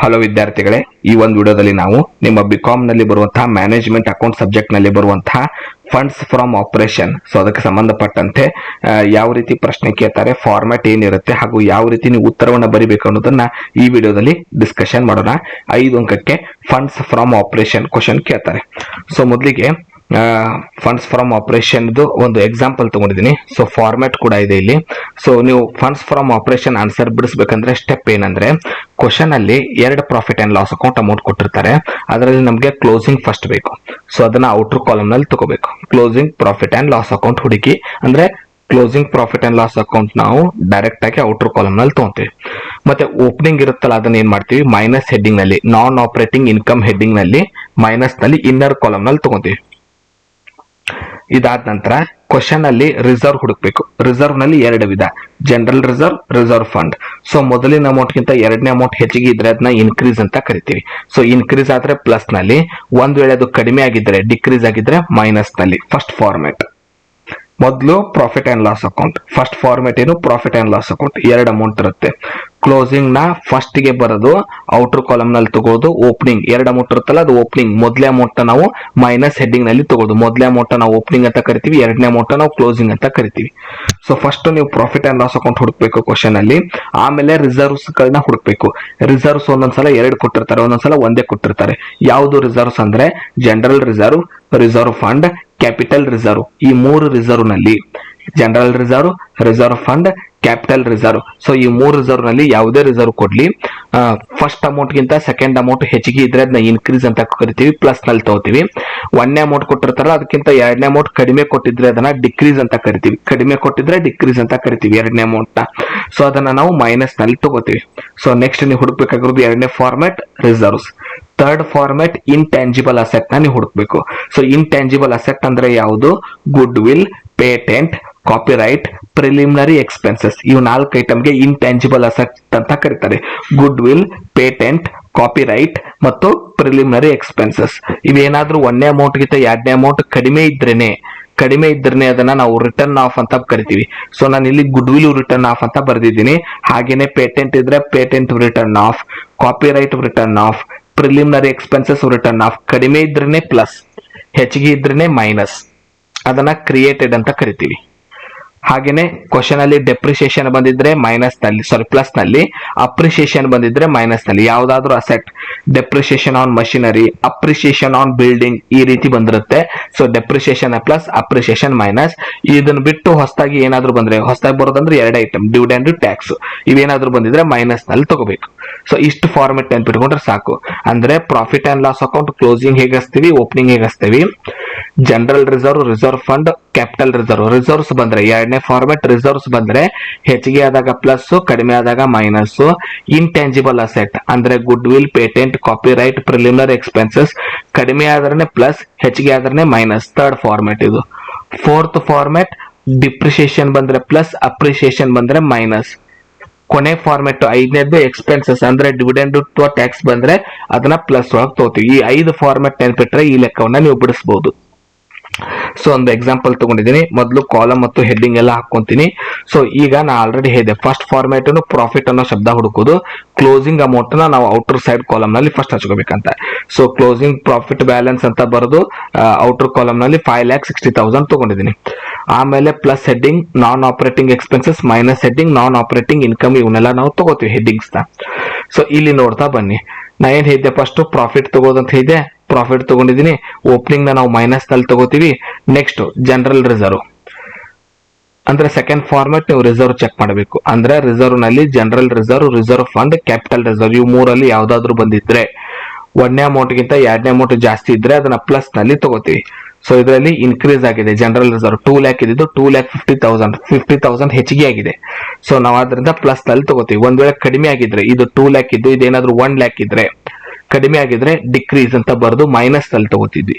Hello ವಿದ್ಯಾರ್ಥಿಗಳೇ, ಈ ಒಂದು ವಿಡಿಯೋದಲ್ಲಿ ನಾವು ನಿಮ್ಮ ಬಿಕಾಮ್ ನಲ್ಲಿ ಬರುವಂತಹ ಮ್ಯಾನೇಜ್ಮೆಂಟ್ ಅಕೌಂಟ್ ಸಬ್ಜೆಕ್ಟ್ ನಲ್ಲಿ ಬರುವಂತಹ ಫಂಡ್ಸ್ ಫ್ರಮ್ ಆಪರೇಷನ್, ಸೊ ಅದಕ್ಕೆ ಸಂಬಂಧಪಟ್ಟಂತೆ ಯಾವ ರೀತಿ ಪ್ರಶ್ನೆ ಕೇಳ್ತಾರೆ, ಫಾರ್ಮ್ಯಾಟ್ ಏನಿರುತ್ತೆ ಹಾಗೂ ಯಾವ ರೀತಿ ನೀವು ಉತ್ತರವನ್ನು ಬರಿಬೇಕು ಅನ್ನೋದನ್ನ ಈ ವಿಡಿಯೋದಲ್ಲಿ ಡಿಸ್ಕಷನ್ ಮಾಡೋಣ. 5 ಅಂಕಕ್ಕೆ ಫಂಡ್ಸ್ ಫ್ರಮ್ ಆಪರೇಷನ್ ಕ್ವಶನ್ ಕೇಳ್ತಾರೆ. ಸೊ ಮೊದಲಿಗೆ ಫಂಡ್ಸ್ ಫ್ರಮ್ ಆಪರೇಷನ್ ಒಂದು ಎಕ್ಸಾಂಪಲ್ ತಗೊಂಡಿದ್ದೀನಿ. ಸೊ ಫಾರ್ಮ್ಯಾಟ್ ಕೂಡ ಇದೆ ಇಲ್ಲಿ. ಸೊ ನೀವು ಫಂಡ್ಸ್ ಫ್ರಮ್ ಆಪರೇಷನ್ ಆನ್ಸರ್ ಬಿಡಿಸ್ಬೇಕಂದ್ರೆ ಸ್ಟೆಪ್ ಏನಂದ್ರೆ, ಕ್ವಶನ್ ಅಲ್ಲಿ 2 profit and loss account amount ಕೊಟ್ಟಿರ್ತಾರೆ. ಅದರಲ್ಲಿ ನಮಗೆ ಕ್ಲೋಸಿಂಗ್ ಫಸ್ಟ್ ಬೇಕು. ಸೊ ಅದನ್ನ ಔಟರ್ ಕಾಲಮ್ ನಲ್ಲಿ ತಗೋಬೇಕು. Closing profit and loss account ಹುಡುಕಿ, ಅಂದ್ರೆ closing profit and loss account ನಾವು ಡೈರೆಕ್ಟ್ ಆಗಿ ಔಟರ್ ಕಾಲಮ್ ನಲ್ಲಿ ತಗೊಂತೀವಿ. ಮತ್ತೆ ಓಪನಿಂಗ್ ಇರುತ್ತಲ್ಲ, ಅದನ್ನ ಏನ್ ಮಾಡ್ತೀವಿ, ಮೈನಸ್ ಹೆಡ್ಡಿಂಗ್ ನಲ್ಲಿ, ನಾನ್ ಆಪರೇಟಿಂಗ್ ಇನ್ಕಮ್ ಹೆಡ್ಡಿಂಗ್ ನಲ್ಲಿ ಮೈನಸ್ ನಲ್ಲಿ ಇನ್ನರ್ ಕಾಲಮ್ ನಲ್ಲಿ ತಗೊಂತೀವಿ. ಇದಾದ ನಂತರ ಕ್ವಶನ್ ಅಲ್ಲಿ ರಿಸರ್ವ್ ಹುಡುಕ್ಬೇಕು. ರಿಸರ್ವ್ ನಲ್ಲಿ 2 ವಿಧ, general reserve, reserve fund. So ಮೊದಲಿನ ಅಮೌಂಟ್ ಗಿಂತ ಎರಡನೇ ಅಮೌಂಟ್ ಹೆಚ್ಚಿಗೆ ಇದ್ರೆ ಅದನ್ನ ಇನ್ಕ್ರೀಸ್ ಅಂತ ಕರಿತೀವಿ. ಸೊ ಇನ್ಕ್ರೀಸ್ ಆದ್ರೆ ಪ್ಲಸ್ ನಲ್ಲಿ, ಒಂದ್ ವೇಳೆ ಅದು ಕಡಿಮೆ ಆಗಿದ್ರೆ, ಡಿಕ್ರೀಸ್ ಆಗಿದ್ರೆ ಮೈನಸ್ ನಲ್ಲಿ. ಫಸ್ಟ್ ಫಾರ್ಮೆಟ್ ಮೊದಲು profit and loss account. First format ಏನು, profit and loss account. 2 amount ಇರುತ್ತೆ. ಕ್ಲೋಸಿಂಗ್ ನ ಫಸ್ಟ್ ಗೆ ಬರೋದು ಔಟರ್ ಕಾಲಮ್ ನಲ್ಲಿ ತಗೋದು. ಓಪನಿಂಗ್ 2 ಅಮೌಂಟ್ ಇರುತ್ತಲ್ಲ, ಅದು ಓಪನಿಂಗ್. ಮೊದಲೇ ಅಮೌಂಟ್ ನಾವು ಮೈನಸ್ ಹೆಡ್ಡಿಂಗ್ ನಲ್ಲಿ ತಗೋದು. ಮೊದಲೇ ಅಮೌಂಟ್ ನಾವು ಓಪನಿಂಗ್ ಅಂತ ಕರಿತೀವಿ, ಎರಡನೇ ಅಮೌಂಟ್ ನಾವು ಕ್ಲೋಸಿಂಗ್ ಅಂತ ಕರಿತೀವಿ. ಸೊ ಫಸ್ಟ್ ನೀವು ಪ್ರಾಫಿಟ್ ಅಂಡ್ ಲಾಸ್ ಅಕೌಂಟ್ ಹುಡುಕ್ಬೇಕು ಕ್ವಶನ್ ಅಲ್ಲಿ. ಆಮೇಲೆ ರಿಸರ್ವ್ಸ್ ಗಳನ್ನ ಹುಡುಕ್ಬೇಕು. ರಿಸರ್ವ್ಸ್ ಒಂದೊಂದ್ಸಲ 2 ಕೊಟ್ಟಿರ್ತಾರೆ, ಒಂದೊಂದ್ಸಲ ಒಂದೇ ಕೊಟ್ಟಿರ್ತಾರೆ. ಯಾವುದು ರಿಸರ್ವ್ಸ್ ಅಂದ್ರೆ general reserve, reserve fund, capital reserve. ಈ 3 ರಿಸರ್ವ್ ನಲ್ಲಿ general reserve, reserve fund, capital reserve. So ಈ 3 ರಿಸರ್ವ್ ನಲ್ಲಿ ಯಾವುದೇ ರಿಸರ್ವ್ ಕೊಡ್ಲಿ, ಫಸ್ಟ್ ಅಮೌಂಟ್ ಗಿಂತ ಸೆಕೆಂಡ್ ಅಮೌಂಟ್ ಹೆಚ್ಚಿಗೆ ಇದ್ರೆ ಅದನ್ನ ಇನ್ಕ್ರೀಸ್ ಅಂತ ಕರಿತೀವಿ, ಪ್ಲಸ್ ನಲ್ಲಿ ತಗೋತೀವಿ. 1ನೇ ಅಮೌಂಟ್ ಕೊಟ್ಟಿರ್ತಾರಲ್ಲ, ಅದಕ್ಕಿಂತ 2ನೇ ಅಮೌಂಟ್ ಕಡಿಮೆ ಕೊಟ್ಟಿದ್ರೆ ಅದನ್ನ ಡಿಕ್ರೀಸ್ ಅಂತ ಕರಿತೀವಿ. ಕಡಿಮೆ ಕೊಟ್ಟಿದ್ರೆ ಡಿಕ್ರೀಸ್ ಅಂತ ಕರಿತೀವಿ 2ನೇ ಅಮೌಂಟ್ ನ. ಸೊ ಅದನ್ನ ನಾವು ಮೈನಸ್ ನಲ್ಲಿ ತಗೋತೀವಿ. ಸೊ ನೆಕ್ಸ್ಟ್ ನೀವು ಹುಡುಕ್ಬೇಕಾಗಿರೋದು 2ನೇ format reserves. Third format intangible asset ನ ನೀವು ಹುಡುಕ್ಬೇಕು. ಸೊ ಇಂಟ್ಯಾಂಜಿಬಲ್ ಅಸೆಟ್ ಅಂದ್ರೆ ಯಾವುದು, good will, patent, copyright, preliminary expenses. ಇವು 4 ಐಟಮ್ಗೆ ಇಂಟ್ಯಾಂಜಿಬಲ್ ಅಸೆಟ್ ಅಂತ ಕರೀತಾರೆ. ಗುಡ್ ವಿಲ್, ಪೇಟೆಂಟ್, ಕಾಪಿರೈಟ್ ಮತ್ತು ಪ್ರಿಲಿಮಿನರಿ ಎಕ್ಸ್ಪೆನ್ಸಸ್. ಇವೇನಾದ್ರೂ 1ನೇ ಅಮೌಂಟ್ ಗಿಂತ 2ನೇ ಅಮೌಂಟ್ ಕಡಿಮೆ ಇದ್ರೇನೆ ಅದನ್ನ ನಾವು ರಿಟರ್ನ್ ಆಫ್ ಅಂತ ಕರಿತೀವಿ. ಸೊ ನಾನು ಇಲ್ಲಿ ಗುಡ್ ವಿಲ್ ರಿಟರ್ನ್ ಆಫ್ ಅಂತ ಬರ್ದಿದ್ದೀನಿ. ಹಾಗೇನೆ ಪೇಟೆಂಟ್ ಇದ್ರೆ patent return of, copyright return of, preliminary expenses return of. ಕಡಿಮೆ ಇದ್ರೇನೆ ಪ್ಲಸ್, ಹೆಚ್ಚಿಗೆ ಇದ್ರೇನೆ ಮೈನಸ್. ಅದನ್ನ ಕ್ರಿಯೇಟೆಡ್ ಅಂತ ಕರಿತೀವಿ. ಹಾಗೇನೆ ಕ್ವಶನ್ ಅಲ್ಲಿ ಡೆಪ್ರಿಸಿಯೇಷನ್ ಬಂದಿದ್ರೆ ಮೈನಸ್ ನಲ್ಲಿ, ಪ್ಲಸ್ ನಲ್ಲಿ. ಅಪ್ರಿಸಿಯೇಷನ್ ಬಂದಿದ್ರೆ ಮೈನಸ್ ನಲ್ಲಿ. ಯಾವ್ದಾದ್ರು asset, depreciation on machinery, appreciation on building, ಈ ರೀತಿ ಬಂದಿರುತ್ತೆ. So depreciation plus, appreciation minus. ಇದನ್ನ ಬಿಟ್ಟು ಹೊಸದಾಗಿ ಏನಾದ್ರು ಬಂದ್ರೆ, ಹೊಸದಾಗಿ ಬರೋದಂದ್ರೆ 2 ಐಟಮ್, ಡಿವಿಡೆಂಡ್, ಟ್ಯಾಕ್ಸ್. ಇವೇನಾದ್ರು ಬಂದಿದ್ರೆ ಮೈನಸ್ ನಲ್ಲಿ ತಗೋಬೇಕು. ಸೊ ಇಷ್ಟು ಫಾರ್ಮೆಟ್ ನೆನ್ಪಿಟ್ಕೊಂಡ್ರೆ ಸಾಕು. ಅಂದ್ರೆ profit and loss account closing ಹೇಗಸ್ತೀವಿ, ಓಪನಿಂಗ್ ಹೇಗಸ್ತೀವಿ. General reserve, reserve fund, capital reserve. Reserves ಬಂದ್ರೆ 2ನೇ ಫಾರ್ಮೆಟ್. ರಿಸರ್ವ್ಸ್ ಬಂದ್ರೆ ಹೆಚ್ಚಿಗೆ ಆದಾಗ ಪ್ಲಸ್, ಕಡಿಮೆ ಆದಾಗ ಮೈನಸ್. ಇಂಟ್ಯಾಂಜಿಬಲ್ ಅಸೆಟ್ ಅಂದ್ರೆ good will, patent, copyright, preliminary expenses. ಕಡಿಮೆ ಆದ್ರೆ ಪ್ಲಸ್, ಹೆಚ್ಚಿಗೆ ಆದ್ರೆ ಮೈನಸ್. ಥರ್ಡ್ ಫಾರ್ಮೆಟ್ ಇದು. ಫೋರ್ತ್ ಫಾರ್ಮೆಟ್ ಡಿಪ್ರಿಸಿಯೇಷನ್ ಬಂದ್ರೆ ಪ್ಲಸ್, ಅಪ್ರಿಸಿಯೇಷನ್ ಬಂದ್ರೆ ಮೈನಸ್. ಕೊನೆ ಫಾರ್ಮೆಟ್ 5ನೇದು ಎಕ್ಸ್ಪೆನ್ಸಸ್ ಅಂದ್ರೆ ಡಿವಿಡೆಂಡ್ ಅಥವಾ ಟ್ಯಾಕ್ಸ್ ಬಂದ್ರೆ ಅದನ್ನ ಪ್ಲಸ್ ಒಳಗೆ ತಗೋತೀವಿ. ಈ 5 ಫಾರ್ಮೆಟ್ ನೆನ್ಪಿಟ್ರೆ ಈ ಲೆಕ್ಕವನ್ನ ನೀವು ಬಿಡಿಸಬಹುದು. ಸೊ ಒಂದು ಎಕ್ಸಾಂಪಲ್ ತಗೊಂಡಿದ್ದೀನಿ. ಮೊದಲು ಕಾಲಮ್ ಮತ್ತು ಹೆಡ್ಡಿಂಗ್ ಎಲ್ಲ ಹಾಕೊಂತೀನಿ. ಸೊ ಈಗ ನಾ ಆಲ್ರೆಡಿ ಹೇಳಿದೆ, ಫಸ್ಟ್ ಫಾರ್ಮೆಟ್ ಪ್ರಾಫಿಟ್ ಅನ್ನೋ ಶಬ್ದ ಹುಡುಕೋದು. ಕ್ಲೋಸಿಂಗ್ ಅಮೌಂಟ್ ನ ನಾವು ಔಟರ್ ಸೈಡ್ ಕಾಲಮ್ ನಲ್ಲಿ ಫಸ್ಟ್ ಹಚ್ಕೋಬೇಕಂತ. ಸೊ ಕ್ಲೋಸಿಂಗ್ ಪ್ರಾಫಿಟ್ ಬ್ಯಾಲೆನ್ಸ್ ಅಂತ ಬರೋದು ಔಟರ್ ಕಾಲಮ್ ನಲ್ಲಿ 5,60,000 ತಗೊಂಡಿದ್ದೀನಿ. ಆಮೇಲೆ plus heading non operating expenses, minus heading non operating income. ಇವನ್ನೆಲ್ಲ ನಾವು ತಗೋತೀವಿ ಹೆಡ್ಡಿಂಗ್ಸ್ ನ. ಸೊ ಇಲ್ಲಿ ನೋಡ್ತಾ ಬನ್ನಿ, ನಾ ಏನ್ ಹೇಳಿದ್ದೆ, ಫಸ್ಟ್ ಪ್ರಾಫಿಟ್ ತಗೋದಂತ ಹೇಳಿದೆ, ಪ್ರಾಫಿಟ್ ತಗೊಂಡಿದ್ದೀನಿ. ಓಪನಿಂಗ್ ನ ನಾವು ಮೈನಸ್ ನಲ್ಲಿ ತಗೋತೀವಿ. ನೆಕ್ಸ್ಟ್ ಜನರಲ್ ರಿಸರ್ವ್ ಅಂದ್ರೆ ಸೆಕೆಂಡ್ ಫಾರ್ಮೆಟ್ ನೀವು ರಿಸರ್ವ್ ಚೆಕ್ ಮಾಡಬೇಕು. ಅಂದ್ರೆ ರಿಸರ್ವ್ ನಲ್ಲಿ general reserve, reserve fund, capital reserve. ಇವು 3ರಲ್ಲಿ ಯಾವ್ದಾದ್ರು ಬಂದಿದ್ರೆ, 1ನೇ ಅಮೌಂಟ್ ಗಿಂತ 2ನೇ ಅಮೌಂಟ್ ಜಾಸ್ತಿ ಇದ್ರೆ ಅದನ್ನ ಪ್ಲಸ್ ನಲ್ಲಿ ತಗೋತೀವಿ. ಸೊ ಇದರಲ್ಲಿ ಇನ್ಕ್ರೀಸ್ ಆಗಿದೆ. ಜನರಲ್ ರಿಸರ್ವ್ 2 ಲ್ಯಾಕ್ ಇದ್ದು 2,50,000 ಹೆಚ್ಚಿಗೆ ಆಗಿದೆ. ಸೊ ನಾವು ಅದರಿಂದ ಪ್ಲಸ್ ನಲ್ಲಿ ತಗೋತೀವಿ. ಒಂದ್ ವೇಳೆ ಕಡಿಮೆ ಆಗಿದ್ರೆ, ಇದು 2 ಲ್ಯಾಕ್ ಇದ್ದು ಇದೇನಾದ್ರೂ 1 ಲ್ಯಾಕ್ ಇದ್ರೆ, ಕಡಿಮೆ ಆಗಿದ್ರೆ ಡಿಕ್ರೀಸ್ ಅಂತ ಬರೆದು ಮೈನಸ್ ನಲ್ಲಿ ತಗೋತಿದ್ವಿ.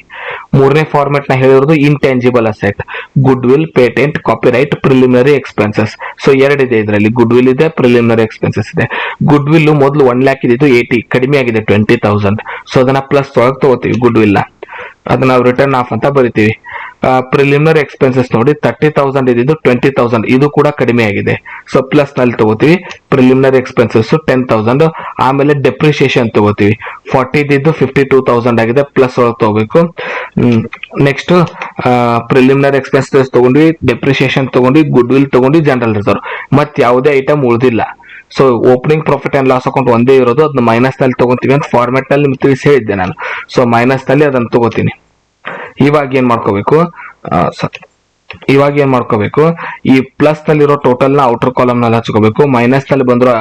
3ನೇ ಫಾರ್ಮೆಟ್ ನ ಹೇಳಿರೋದು intangible asset, good will, patent, copyright, preliminary expenses. So 2 ಇದೆ ಇದರಲ್ಲಿ, ಗುಡ್ ವಿಲ್ ಇದೆ, ಪ್ರಿಲಿಮಿನರಿ ಎಕ್ಸ್ಪೆನ್ಸಸ್ ಇದೆ. ಗುಡ್ ವಿಲ್ ಮೊದಲು 1 ಲ್ಯಾಕ್ ಇದ್ದು 80, ಕಡಿಮೆ ಆಗಿದೆ 20,000. ಸೊ ಅದನ್ನ ಪ್ಲಸ್ ಒಳಗೆ ತಗೋತೀವಿ ಗುಡ್ ವಿಲ್ ನ. ಅದನ್ನ ನಾವು ರಿಟರ್ನ್ ಆಫ್ ಅಂತ ಬರಿತೀವಿ. ಪ್ರಿಲಿಮಿನರಿ ಎಕ್ಸ್ಪೆನ್ಸಸ್ ನೋಡಿ 30,000 ಇದ್ದು 20,000, ಇದು ಕೂಡ ಕಡಿಮೆ ಆಗಿದೆ. ಸೊ ಪ್ಲಸ್ ನಲ್ಲಿ ತಗೋತೀವಿ. Preliminary expenses 10,000. ಆಮೇಲೆ ಡೆಪ್ರಿಸಿಯೇಷನ್ ತಗೋತೀವಿ. 40 ಇದ್ದು 52,000 ಆಗಿದೆ, ಪ್ಲಸ್ ಒಳಗೆ ತಗೋಬೇಕು. ನೆಕ್ಸ್ಟ್ ಪ್ರಿಲಿಮಿನರಿ ಎಕ್ಸ್ಪೆನ್ಸಸ್ ತಗೊಂಡ್ವಿ, ಡೆಪ್ರಿಸಿಯೇಷನ್ ತಗೊಂಡ್ವಿ, ಗುಡ್ ವಿಲ್ ತಗೊಂಡ್ವಿ, ಜನರಲ್ ರಿಸರ್ವ್. ಮತ್ ಯಾವುದೇ ಐಟಮ್ ಉಳಿದಿಲ್ಲ. So opening profit and loss account ಒಂದೇ ಇರೋದು, ಅದನ್ನ ಮೈನಸ್ ನಲ್ಲಿ ತಗೋತೀವಿ ಅಂತ ಫಾರ್ಮೆಟ್ ನಲ್ಲಿ ತಿಳಿಸಿ ಹೇಳಿದ್ದೆ ನಾನು. ಸೊ ಮೈನಸ್ ನಲ್ಲಿ ಅದನ್ನ ತಗೋತೀನಿ. ಇವಾಗ ಏನ್ ಮಾಡ್ಕೋಬೇಕು, ಈ ಪ್ಲಸ್ ನಲ್ಲಿರೋ ಟೋಟಲ್ ನ ಔಟರ್ ಕಾಲಮ್ ನಲ್ಲಿ ಹಚ್ಕೋಬೇಕು. ಮೈನಸ್ ನಲ್ಲಿ ಬಂದಿರೋ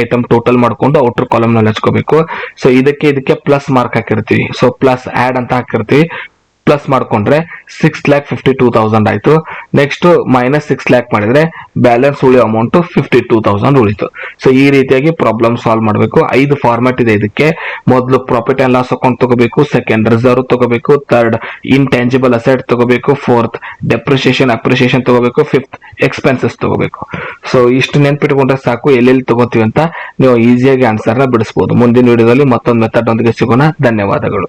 ಐಟಮ್ ಟೋಟಲ್ ಮಾಡ್ಕೊಂಡು ಔಟರ್ ಕಾಲಮ್ ನಲ್ಲಿ ಹಚ್ಕೋಬೇಕು. ಸೊ ಇದಕ್ಕೆ ಪ್ಲಸ್ ಮಾರ್ಕ್ ಹಾಕಿರ್ತೀವಿ. ಸೊ ಪ್ಲಸ್ ಆಡ್ ಅಂತ ಹಾಕಿರ್ತೀವಿ. ಪ್ಲಸ್ ಮಾಡ್ಕೊಂಡ್ರೆ 6,52,000 ಆಯ್ತು. ನೆಕ್ಸ್ಟ್ ಮೈನಸ್ 6 lakh ಮಾಡಿದ್ರೆ ಬ್ಯಾಲೆನ್ಸ್ ಉಳಿಯೋ ಅಮೌಂಟ್ 52,000 ಉಳಿತು. ಸೊ ಈ ರೀತಿಯಾಗಿ ಪ್ರಾಬ್ಲಮ್ ಸಾಲ್ವ್ ಮಾಡಬೇಕು. 5 ಫಾರ್ಮ್ಯಾಟ್ ಇದೆ ಇದಕ್ಕೆ. ಮೊದಲು ಪ್ರಾಫಿಟ್ ಅಂಡ್ ಲಾಸ್ ಅಕೌಂಟ್ ತಗೋಬೇಕು, ಸೆಕೆಂಡ್ ರಿಸರ್ವ್ ತಗೋಬೇಕು, ಥರ್ಡ್ ಇಂಟ್ಯಾಂಜಿಬಲ್ ಅಸೆಟ್ ತಗೋಬೇಕು, ಫೋರ್ತ್ ಡೆಪ್ರಿಸಿಯೇಷನ್ ಅಪ್ರಿಸಿಯೇಷನ್ ತಗೋಬೇಕು, ಫಿಫ್ತ್ ಎಕ್ಸ್ಪೆನ್ಸಸ್ ತಗೋಬೇಕು. ಸೊ ಇಷ್ಟು ನೆನ್ಪಿಟ್ಕೊಂಡ್ರೆ ಸಾಕು, ಎಲ್ಲೆಲ್ಲಿ ತಗೋತೀವಿ ಅಂತ ನೀವು ಈಸಿಯಾಗಿ ಆನ್ಸರ್ ನ ಬಿಡಿಸಬಹುದು. ಮುಂದಿನ ವಿಡಿಯೋದಲ್ಲಿ ಮತ್ತೊಂದು ಮೆಥಡ್ ಒಂದಿಗೆ ಸಿಗೋಣ. ಧನ್ಯವಾದಗಳು.